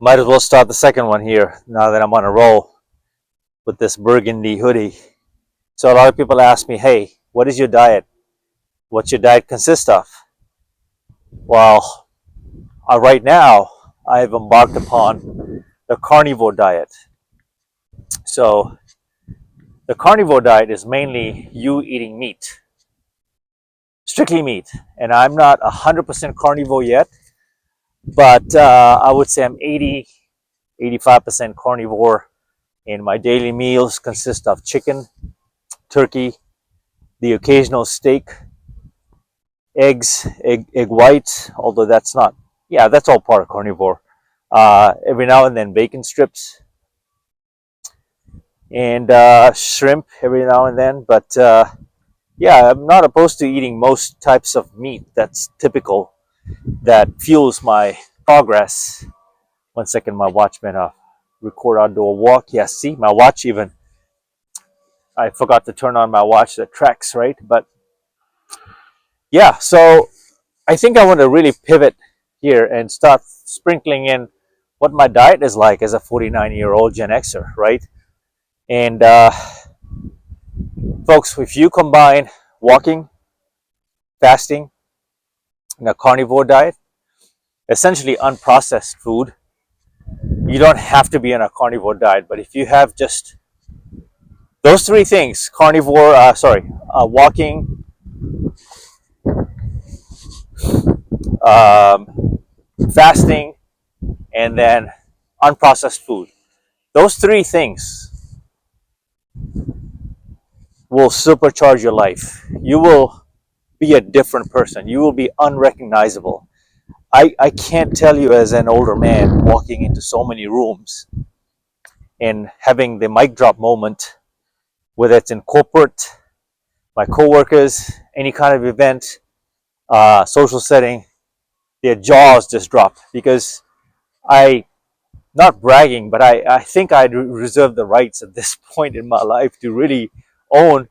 Might as well start the second one here now that I'm on a roll with this burgundy hoodie. So a lot of people ask me, hey, what is your diet? What's your diet consist of? Well, right now I've embarked upon the carnivore diet. So the carnivore diet is mainly you eating meat, strictly meat. And I'm not 100% carnivore yet, but I would say I'm 85% carnivore. And my daily meals consist of chicken, turkey, the occasional steak, eggs, egg white, although that's not, yeah, that's all part of carnivore. Every now and then bacon strips and shrimp every now and then. But yeah, I'm not opposed to eating most types of meat. That's typical. That fuels my progress. 1 second, my watch went off. Record outdoor walk. Yeah, see, my watch even. I forgot to turn on my watch that tracks, right? But yeah, so I think I want to really pivot here and start sprinkling in what my diet is like as a 49-year-old Gen Xer, right? And folks, if you combine walking, fasting, and a carnivore diet, essentially unprocessed food, you don't have to be on a carnivore diet. But if you have just those three things, walking, fasting, and then unprocessed food, those three things will supercharge your life. You will be a different person. You will be unrecognizable. I can't tell you, as an older man walking into so many rooms and having the mic drop moment, whether it's in corporate, my coworkers, any kind of event, social setting, their jaws just drop because not bragging, but I think I reserve the rights at this point in my life to really own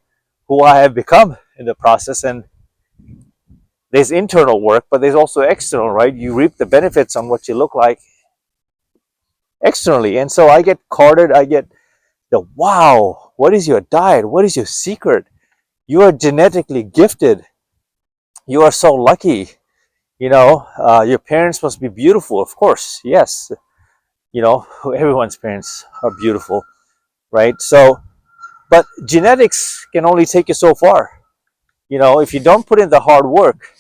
who I have become in the process. And there's internal work, but there's also external, right? You reap the benefits on what you look like externally. And so I get carded, I get the wow, what is your diet? What is your secret? You are genetically gifted. You are so lucky. Your parents must be beautiful. Of course, yes. Everyone's parents are beautiful, right? So, but genetics can only take you so far. If you don't put in the hard work,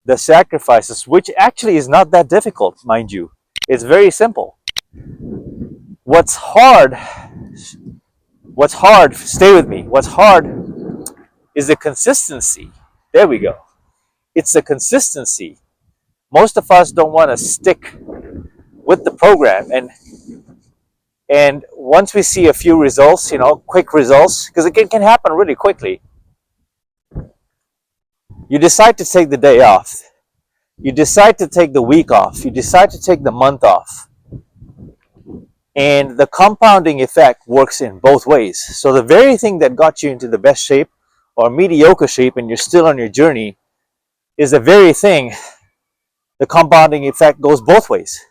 the sacrifices, which actually is not that difficult, mind you, it's very simple. What's hard, stay with me. What's hard is the consistency. There we go. It's the consistency. Most of us don't want to stick with the program, and once we see a few results, quick results, because it can happen really quickly, you decide to take the day off, you decide to take the week off, you decide to take the month off, and the compounding effect works in both ways. So the very thing that got you into the best shape or mediocre shape and you're still on your journey is the very thing, the compounding effect goes both ways.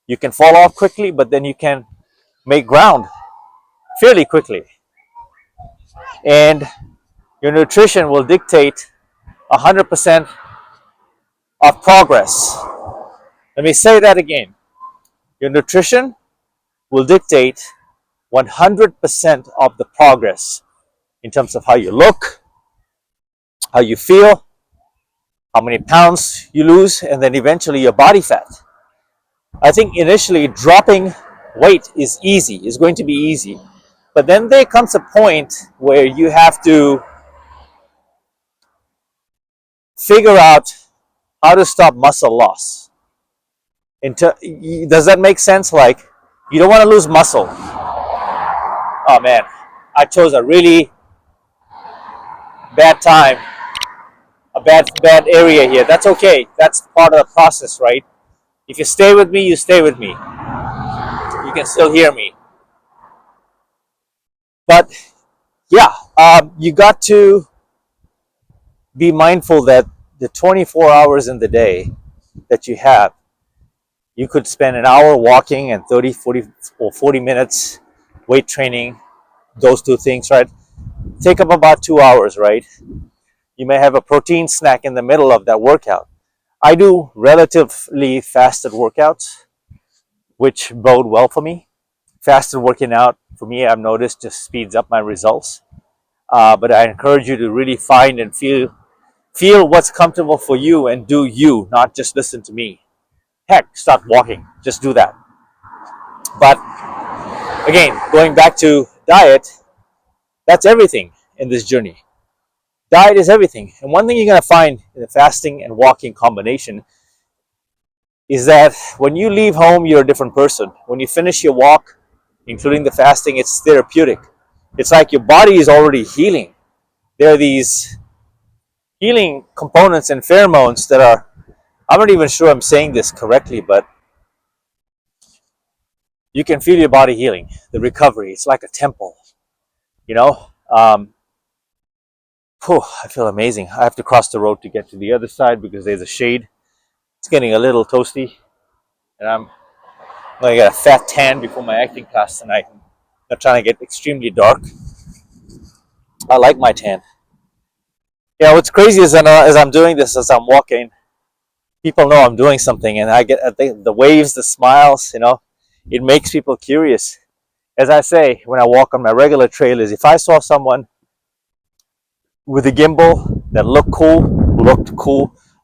You can fall off quickly, but then you can make ground fairly quickly. And your nutrition will dictate 100% of progress. Let me say that again. Your nutrition will dictate 100% of the progress in terms of how you look, how you feel, how many pounds you lose, and then eventually your body fat. I think initially dropping weight is going to be easy. But then there comes a point where you have to figure out how to stop muscle loss. Does that make sense? Like, you don't want to lose muscle. Oh man, I chose a really bad time, a bad area here. That's okay. That's part of the process, right? If you stay with me, you stay with me. You can still hear me. But yeah, you got to be mindful that the 24 hours in the day that you have, You could spend an hour walking and 30, 40, or 40 minutes weight training, those two things, right? Take up about 2 hours, right? You may have a protein snack in the middle of that workout. I do relatively fasted workouts, which bode well for me. Fasted working out, for me, I've noticed just speeds up my results. But I encourage you to really find and feel what's comfortable for you and do you, not just listen to me. Heck, start walking. Just do that. But again, going back to diet, that's everything in this journey. Diet is everything. And one thing you're going to find in the fasting and walking combination is that when you leave home, you're a different person. When you finish your walk, including the fasting, it's therapeutic. It's like your body is already healing. There are these healing components and pheromones that are, I'm not even sure I'm saying this correctly, but you can feel your body healing, the recovery. It's like a temple, you know. I feel amazing. I have to cross the road to get to the other side because there's a shade. It's getting a little toasty, and I'm going to get a fat tan before my acting class tonight. I'm not trying to get extremely dark. I like my tan. Yeah, what's crazy is that as I'm doing this, as I'm walking, people know I'm doing something, and I get the waves, the smiles. It makes people curious. As I say when I walk on my regular trail, is if I saw someone with a gimbal that looked cool,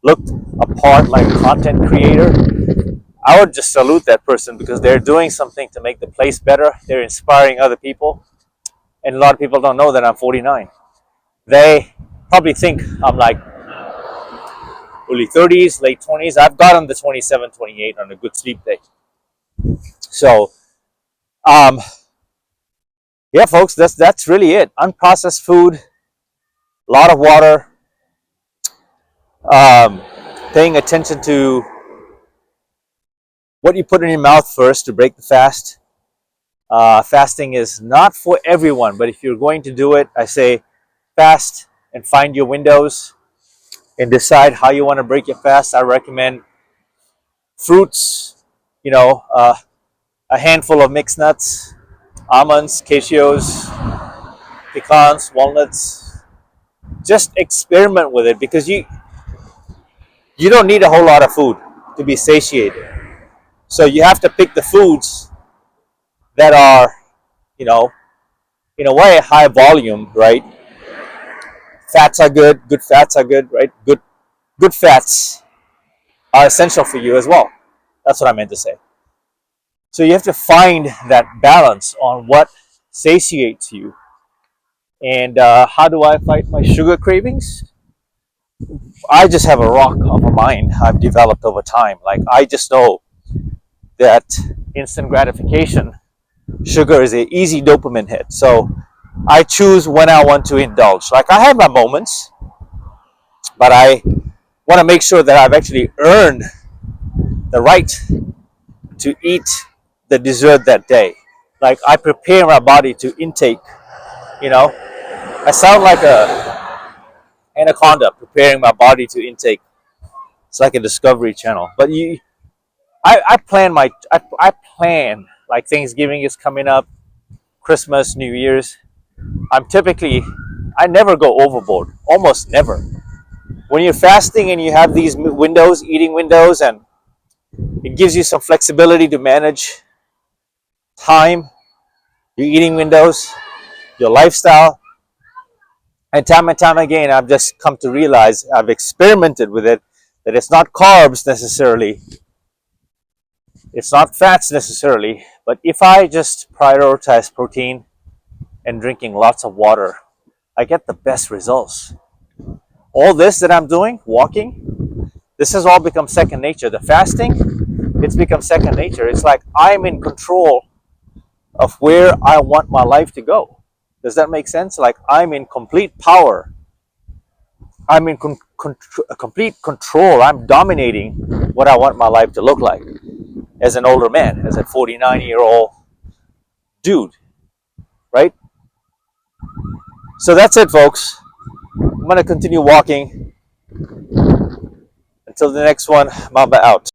looked apart like a content creator, I would just salute that person because they're doing something to make the place better. They're inspiring other people. And a lot of people don't know that I'm 49. They probably think I'm like early 30s, late 20s. I've gotten the 27, 28 on a good sleep day. So, yeah, folks, that's really it. Unprocessed food, a lot of water, paying attention to what you put in your mouth first to break the fast. Fasting is not for everyone, but if you're going to do it, I say fast and find your windows and decide how you want to break your fast. I recommend fruits, a handful of mixed nuts, almonds, cashews, pecans, walnuts. Just experiment with it because you don't need a whole lot of food to be satiated. So you have to pick the foods that are, you know, in a way high volume, right? Fats are good, good fats are good, right? Good fats are essential for you as well. That's what I meant to say. So you have to find that balance on what satiates you. And how do I fight my sugar cravings? I just have a rock of a mind I've developed over time. Like I just know that instant gratification, sugar is an easy dopamine hit. So I choose when I want to indulge. Like I have my moments, but I want to make sure that I've actually earned the right to eat the dessert that day. Like I prepare my body to intake, you know. I sound like a anaconda preparing my body to intake. It's like a Discovery Channel. But I plan I plan like Thanksgiving is coming up, Christmas, New Year's. I never go overboard, almost never. When you're fasting and you have these windows, eating windows, and it gives you some flexibility to manage time, your eating windows, your lifestyle. And time again, I've just come to realize, I've experimented with it, that it's not carbs necessarily, it's not fats necessarily, but if I just prioritize protein and drinking lots of water, I get the best results. All this that I'm doing, walking, this has all become second nature. The fasting, it's become second nature. It's like I'm in control of where I want my life to go. Does that make sense? Like I'm in complete power. I'm in complete control. I'm dominating what I want my life to look like as an older man, as a 49-year-old dude, right? So that's it, folks. I'm going to continue walking. Until the next one, Mamba out.